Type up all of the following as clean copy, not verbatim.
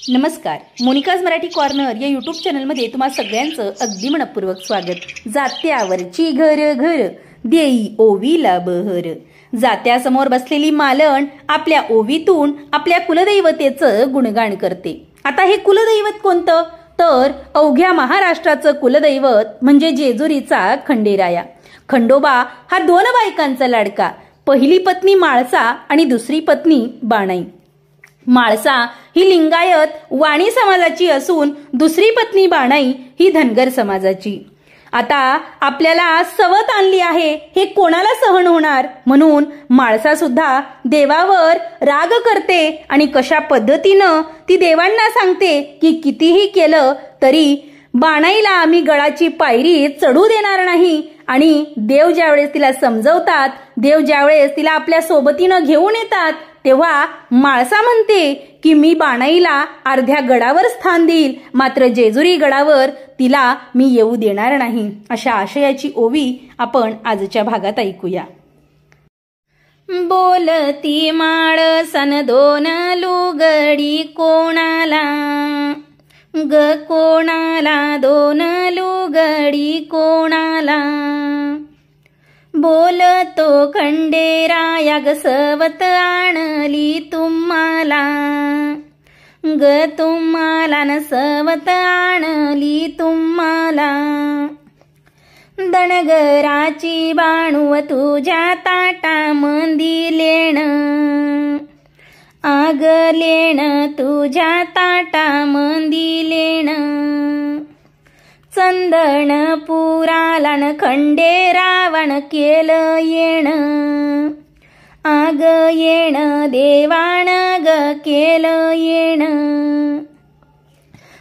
नमस्कार, Monika's Marathi corner या YouTube चॅनलमध्ये तुम्हा सगळ्यांचं अगदी मनपूर्वक स्वागत। जात्यावरची घर घर देई ओवीला बहर। जात्यासमोर बसलेली मालण आपल्या ओवीतून आपल्या कुलदैवतेचं गुणगान करते। आता हे कुलदैवत कोणतं? तर अवघ्या महाराष्ट्राचं कुलदैवत म्हणजे जेजुरीचा खंडेराया। खंडोबा हा दोन बायकांचा लाडका, पहिली पत्नी माळसा आणि दुसरी पत्नी बाणाई। माळसा ही लिंगायत वाणी समाजाची असून दुसरी पत्नी बाणाई ही धनगर समाजाची। आता आपल्याला सवत आणली आहे, हे कोणाला सहन होणार? म्हणून माळसा सुद्धा देवावर राग करते आणि कशा पद्धतीनं ती देवांना सांगते की कितीही केलं तरी बाणाईला आम्ही गळाची पायरी चढू देणार नाही। आणि देव ज्यावेळेस तिला समजवतात, देव ज्यावेळेस तिला आपल्या सोबतीनं घेऊन येतात, तेव्हा माळसा म्हणते की मी बाणाईला अर्ध्या गडावर स्थान देईल, मात्र जेजुरी गडावर तिला मी येऊ देणार नाही। अशा आशयाची ओवी आपण आजच्या भागात ऐकूया। बोलती माळसन दोन लुगडी कोणाला ग कोणाला, दोन लुगडी कोणाला। बोलतो खंडेराया ग सवत आणली तुम्हाला ग तुम्हाला, न सवत आणली तुम्हाला। दणगराची बाणू तुझ्या ताटामंदी लेण, आग लेण तुझ्या ताटामंदी लेण। चंदन पुराला न खंडेरावण केलं येण, आग येण देवाण ग केलं येण।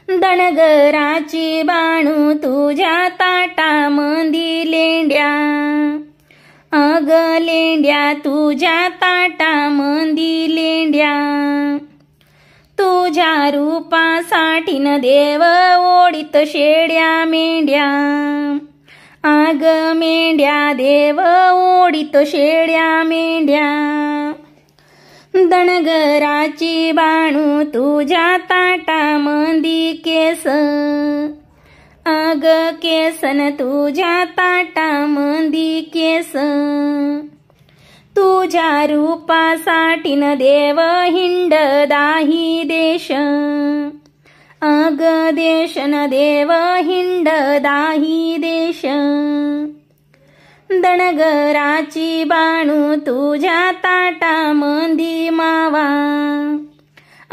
दणगराची बाणू तुझ्या ताटामंदी लेंड्या, आग लेंड्या तुझ्या ताटामंदी लेंड्या। तुझ्या रूपासाठी न देव ओढीत शेड्या मेंढ्या, आग मेंढ्या देव ओढीत शेड्या मेंढ्या। दणगराची बाणू तुझ्या ताटामंदी केस, आग केसन तुझ्या ताटामंदी केस। तुझ्या रूपासाठी न देव हिंड दाही देश, आग देश न देव हिंड दाही देश। दणगराची बाणू तुझ्या ताटामंदी मावा,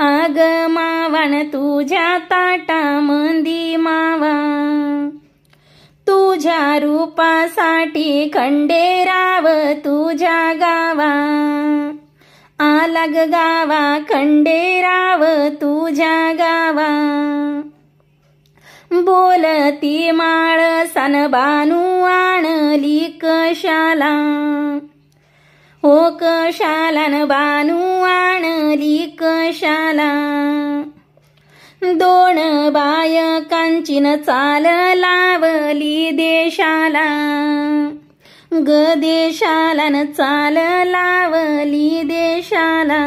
आग मावान तुझ्या ताटामंदी मावा। तुझ्या रूपासाठी खंडेराव तुझ्या गावा, आला ग गावा खंडेराव तुझ्या गावा। बोलती माळसन बानू आणली कशाला, हो कशाला न बानू आणली कशाला। दोन बायकांची न चाल लावली देशाला ग देशाला, न चाल लावली देशाला।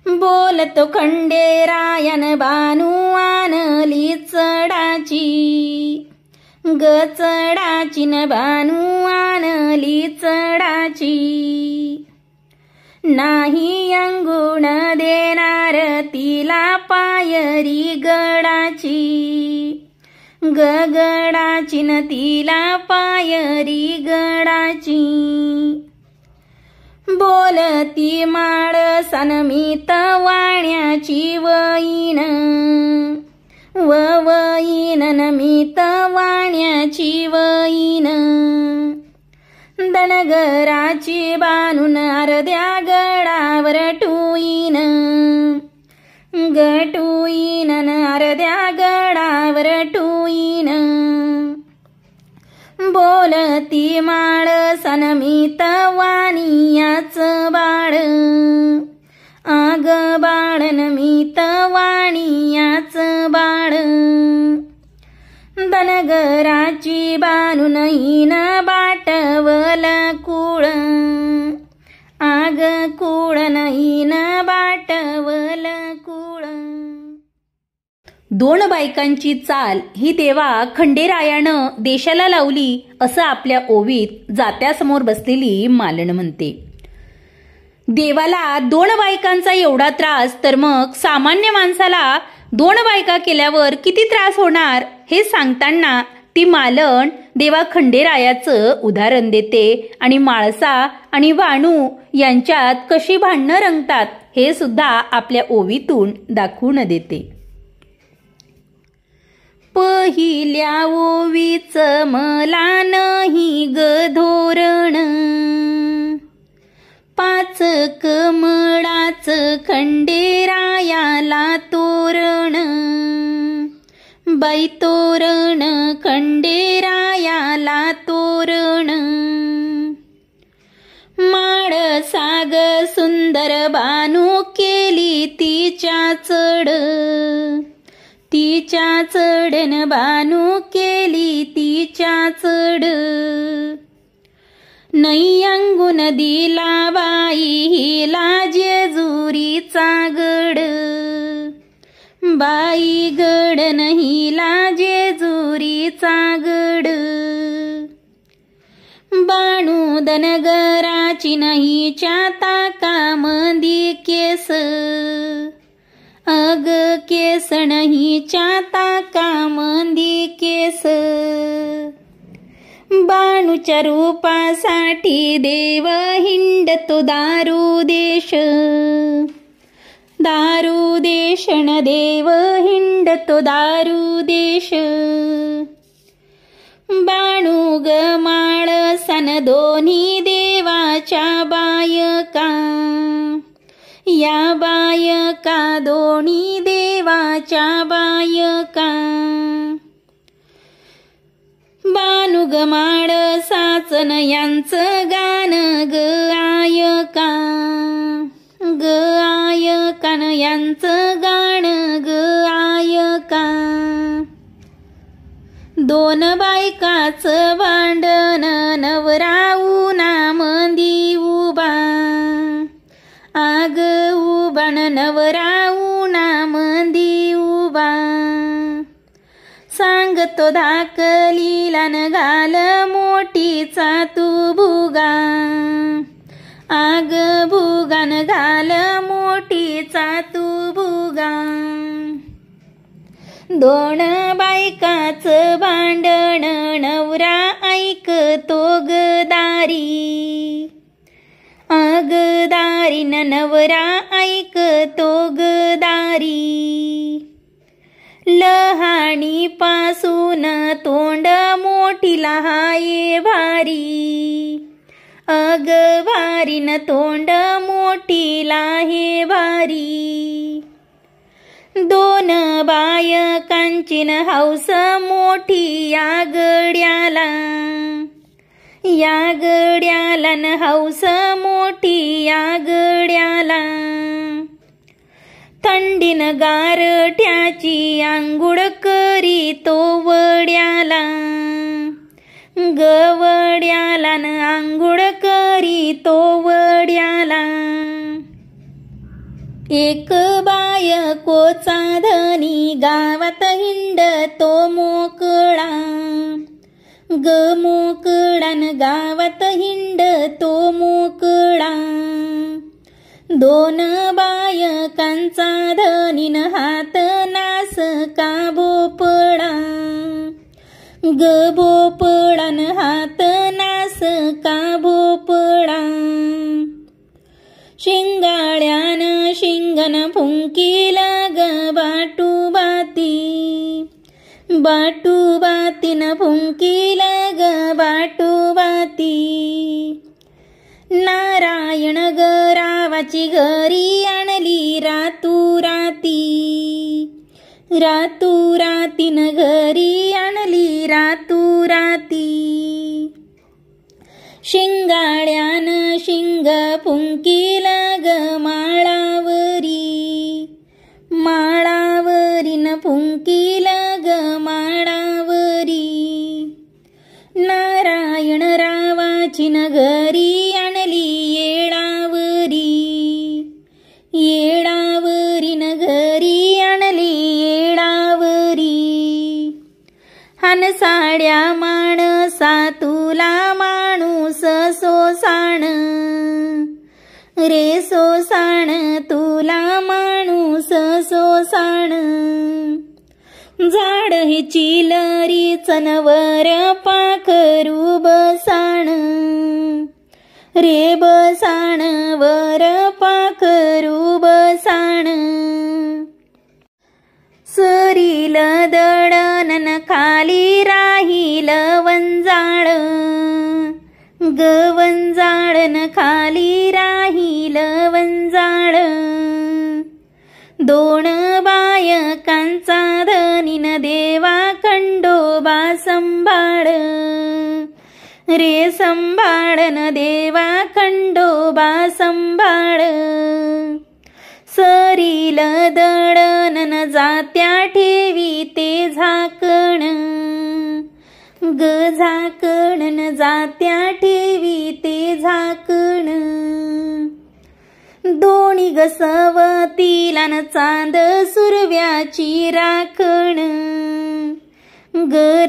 बोलतो खंडेरायन बानू आणली चढाची ग चढाची, न बानू आणली चढाची। नाही अंगुण देणार तिला पायरी गडाची ग गडाची, न तिला पायरी गडाची। बोलती माळसन मी वाण्याची वईन, वईन न मी वाण्याची वईन। दणगराची बाणून अर्ध्या गडावर टुईन गटुईन, न अर्ध्या गडावर टुईन। बोलती माळसन मी वाणियाच बाळ, आग बाळन मी वाणियाच बाळ। दणगराची बाणून हिन बाटवल कुळ, आग कुळ नाही न बाटवल कुळ. दोन बायकांची चाल ही देवा खंडेरायानं देशाला लावली असं आपल्या ओवीत जात्यासमोर बसलेली मालन म्हणते. देवाला दोन बायकांचा एवढा त्रास तर मग सामान्य माणसाला दोन बायका केल्यावर किती त्रास होणार हे सांगताना ती मालन देवा खंडेरायाचं उदाहरण देते आणि माळसा आणि वाणू यांच्यात कशी भांडणं रंगतात हे सुद्धा आपल्या ओवीतून दाखवून देते. पहिल्या ओवीच मला नाही ग धोरण, पाच कमळाच खंडेरायाला तोरण, बाई तोरण खंडेरायाला तोरण. माळसाग सुंदर बानू केली तिच्या चढ, तिच्या चढन बानू केली तिच्या चढ. नै अंगून दिला बाई हिला जेजुरीचा गड, बाई गड हिला जेजुरीचा गड. बाणू धनगराची नहीच्या ताकामंदी केस, अग केस नहीच्या ताकामंदी केस. बाणूच्या रूपासाठी देव हिंडतो दारू देश, दारू देशन देव हिंडतो दारू देश. बाणू ग माळसन दोन्ही देवाच्या बायका, या बायका दोन्ही देवाच्या बायका. बाणू ग माळसाचन यांचं गाण ग आयका, ग आयकान यांचं गाण ग आयका. दोन बायकाचं भांडण नवरा उन्हामंदी उभा, आग उभान नवरा उन्हामंदी उभा. सांगतो धाकलीला न घाल मोठीचा तू भुगा, आग भुगान घाल मोठीचा तू भुगा. दोन बायकाचं भांडण नवरा ऐकतो ग दारी, अग दारीन नवरा ऐकतो ग दारी. लहानी पासून तोंड मोठीला हाये भारी, अग भारीन तोंड मोठीला हे भारी. दोन बायकांची न हौस मोठी या गड्याला, या गड्याला न हौस मोठी या गड्याला. थंडीन गारठ्याची आंघोळ करी तो वड्याला, गवड्याला न आंघोळ करी तो वड्याला. एक बायकोचा धनी गावात हिंडतो मोकळा, ग मोकळान गावात हिंडतो मोकळा. दोन बायकांचा धनीन हात नास का भोपळा, ग भोपळान हात नास का भोपळा. शिंगाळ्यान शिंगन फुंकील ग बाटूबाती, बाटूबातीन फुंकील ग बाटूबाती. नारायण ग रावाची घरी आणली रातूराती, रातूरातीन घरी आणली रातूराती. शिंगाळ्यान शिंग फुंकील ग माळावरी, माळावरीन फुंकील ग माळावरी. नारायण रावाची घरी आणली येळावरी, येळावरीन सोसाण रे सोसाण तुला माणूस सोसाण झाड हे चिलरी चनवर पाखरू बसाण रे बसाण वर पाखरू बसाण सरील दळण खाली राहील वंजाळ वंजाळन खाली राहील वंजाळ दोन बायकांचा धनीन देवा खंडोबा संभाळ रे संभाळन देवा खंडोबा संभाळ सरील दळण जात्या ठेवी ते झाकण झाकण जात्या ठेवी ते झाकण दोन्ही गसवतीला चांद सुरव्याची राखण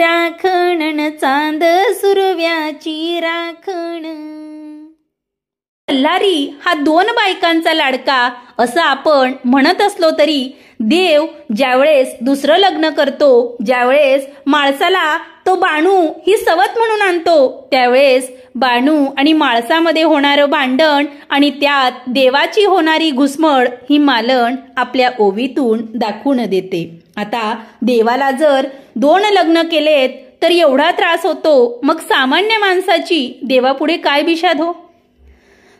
राखण चांद सुरव्याची राखण मल्हारी हा दोन बायकांचा लाडका असं आपण म्हणत असलो तरी देव ज्यावेळेस दुसरं लग्न करतो, ज्यावेळेस माळसाला तो बाणू ही सवत म्हणून आणतो, त्यावेळेस बाणू आणि माळसामध्ये होणारं भांडण आणि त्यात देवाची होणारी घुसमळ ही मालण आपल्या ओवीतून दाखवून देते. आता देवाला जर दोन लग्न केलेत तर एवढा त्रास होतो, मग सामान्य माणसाची देवापुढे काय बिशाद हो.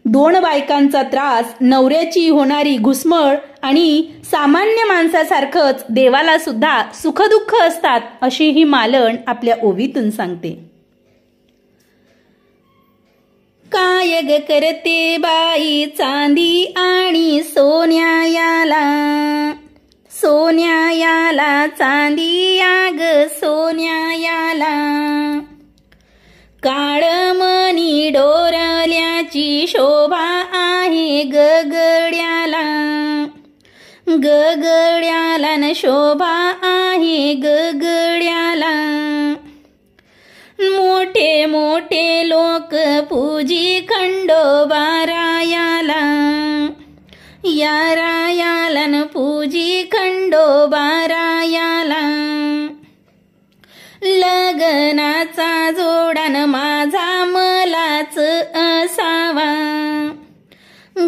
दोन बायकांचा त्रास, नवऱ्याची होणारी घुसमळ आणि सामान्य माणसासारखंच देवाला सुद्धा सुखदुःख असतात अशी ही मालण आपल्या ओवीतून सांगते. काय ग करते बाई चांदी आणि सोन्या याला, सोन्या याला चांदी याग सोन्या याला काळमणी डोरल्याची शोभा आहे गगड्याला, गगड्याला न शोभा आहे गगड्याला मोठे मोठे लोक पूजी खंडोबा रायाला, या रायाला न पूजी खंडोबा रायाला लग्नाचा जोडान माझा मलाच असावा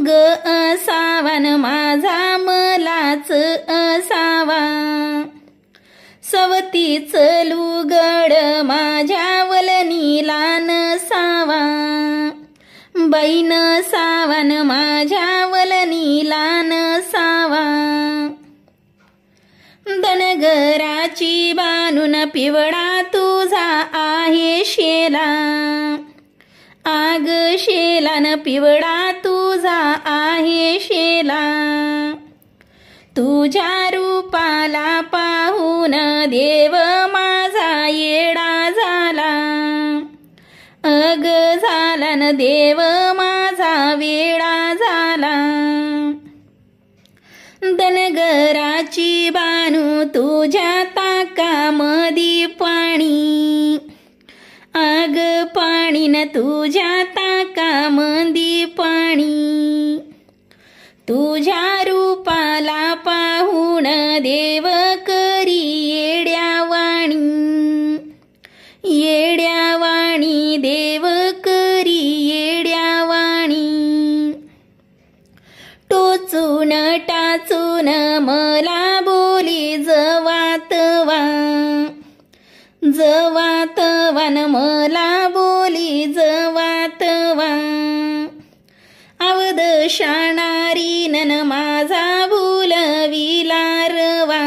ग असावान माझा मलाच असावा सवतीच लुगड माझ्या वलनीला नसावा बाई नसावान माझ्या वलनीला नसावा धनगराची बाणून पिवळा तुझा आहे शेला आग शेलान पिवळा तुझा आहे शेला तुझ्या रूपाला पाहून देव माझा येडा झाला अग झाला न देव माझा वेडा झाला धनगराची बाणू तुझ्या ताकामधी पाणी आग पाणी न तुझ्या ताकामधी पाणी तुझ्या रूपाला पाहून देव करी येड्यावाणी येड्यावाणी देव करी येड्यावाणी टोचून टाचून मला बोली जवातवा जवातवान मला बोली जवातवा अवध शाणारी नन माझा भूलविला रवा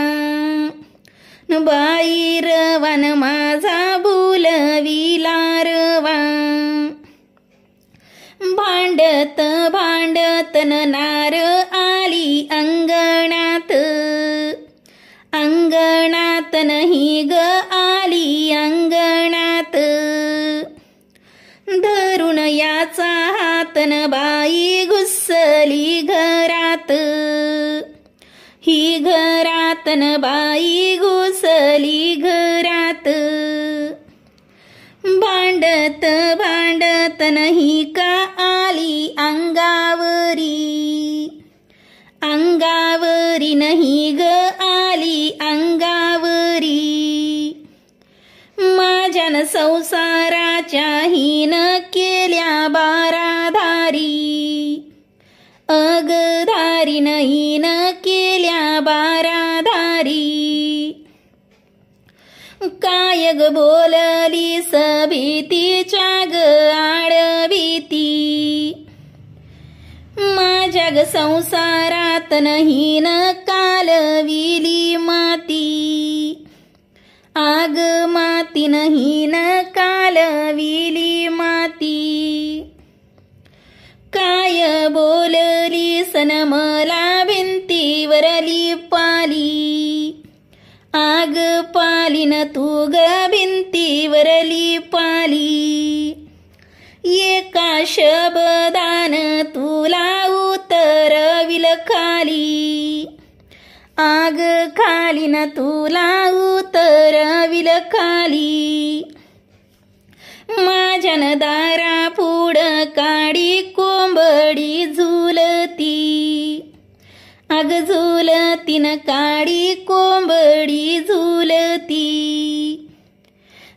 बाई रवान माझा भूलविला रवा भांडत भांडत नार आली अंगणात अंगणात नाही ग आली अंगणात धरून याचा हातन बाई घुसली घरात ही घरातन बाई घुसली घरात भांड भांडत भांडत नाही का आली अंगावरी, अंगावरी नाही ग आली अंगावरी, माझ्यान संसाराच्या हीन केल्या बाराधारी, अगधारी नाही न केल्या बाराधारी, काय ग बोलली सभीतीच्या ग आडवीती, माझ्या ग संसारात नाही न कालविली माती, आग माती नाही न कालविली माती, काय बोलली सन मला भिंतीवरली पाली, आग पालीन तू ग भिंतीवरली पाली, एका शब्दान तुला उतरविल खाली, आग खालीन तुला उतरविल खाली, माझ्यान दारा पुढ काडी कोंबडी झुलती, अग झुलतीन काडी कोंबडी झुलती,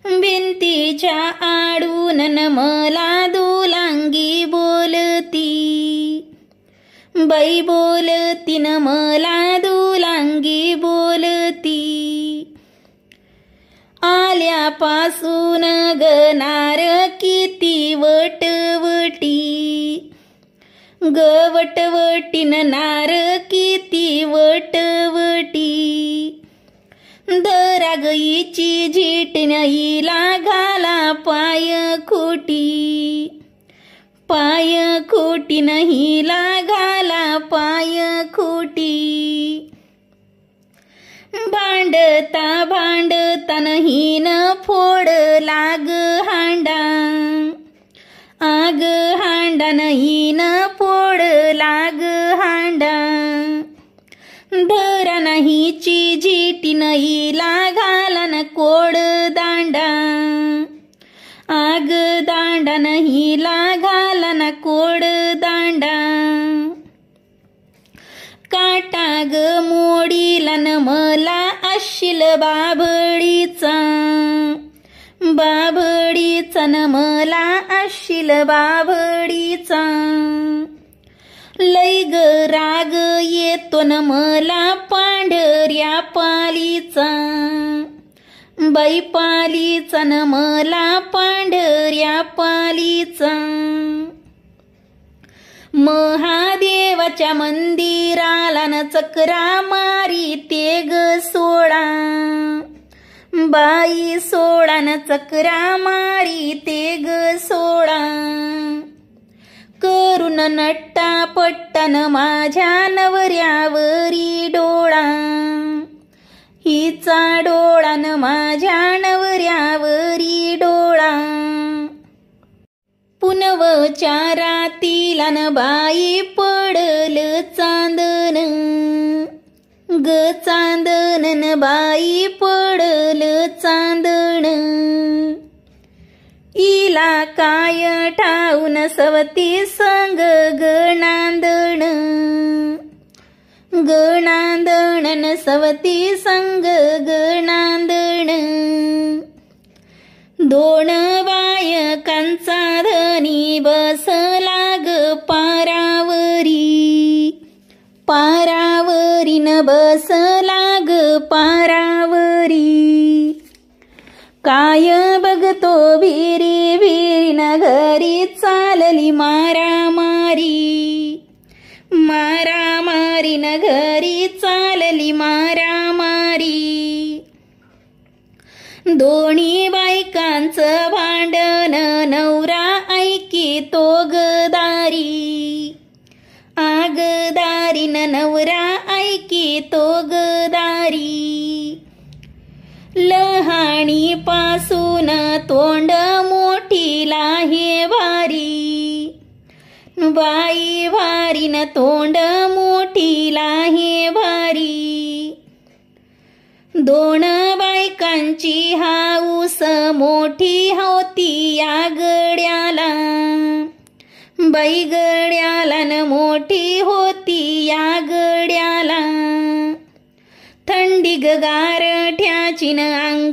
भिंतीच्या आडून मला दुलांगी बोलती, बाई बोलतीन मला दुलांगी बोलती, आल्यापासून गनार किती वटवटी, गवटवटीन नार किती वटवटी, धरा गईची झीटन हिला घाला पाय खोटी, पाय खोटीन हिला घाला पाय खोटी, भांडता भांडता नाही न फोडला ग हांडा, आग हांडा नाही न फोडला ग हांडा, धरा नाहीची झीटी नईला घाला न कोड दांडा, आग दांडा नहीला घाला न कोड दांडा, काटा ग मोडीला न मला अशिल बाभळीचा, बाभळीचा न मला अशिल बाभळीचा, लय ग राग येतो न मला पांढऱ्या पालीचा, बाई पालीचा न मला पांढऱ्या पालीचा, महादेवाच्या मंदिराला न चकरा मारी ते ग सोडा, बाई सोडा न चकरा मारी ते ग सोडा, करून नट्टा पट्टन माझ्या नवऱ्यावरी डोळा, हिचा डोळा न माझ्या नवऱ्यावरी डोळा, पुनवच्या रातीला न बाई पडल चांदन, ग चांदन बाई पडल चांदन, इला काय ठाऊन सवती संग ग नांदण, ग नांदण सवती संग ग नांदण, दोन बायकांचा धनी बसला ग पारावरी, पारावरी न बसला ग पारावरी, काय बघतो भिरी भिरी न घरी चालली मारामारी, मारामारी न घरी चालली मारामारी, दोन्ही बायकांचं भांडण नवरा ऐकी तो गदारी, आगदारी न नवरा ऐकी तो गदारी, लहाणी पासून तोंड मोठीला हे भारी, बाई भारी न तोंड मोठीला हे भारी, दोन बायका फुलांची हाऊस मोठी होती या गड्याला, बाई गड्याला न मोठी होती या गड्याला. थंडी गारठ्याची न अंग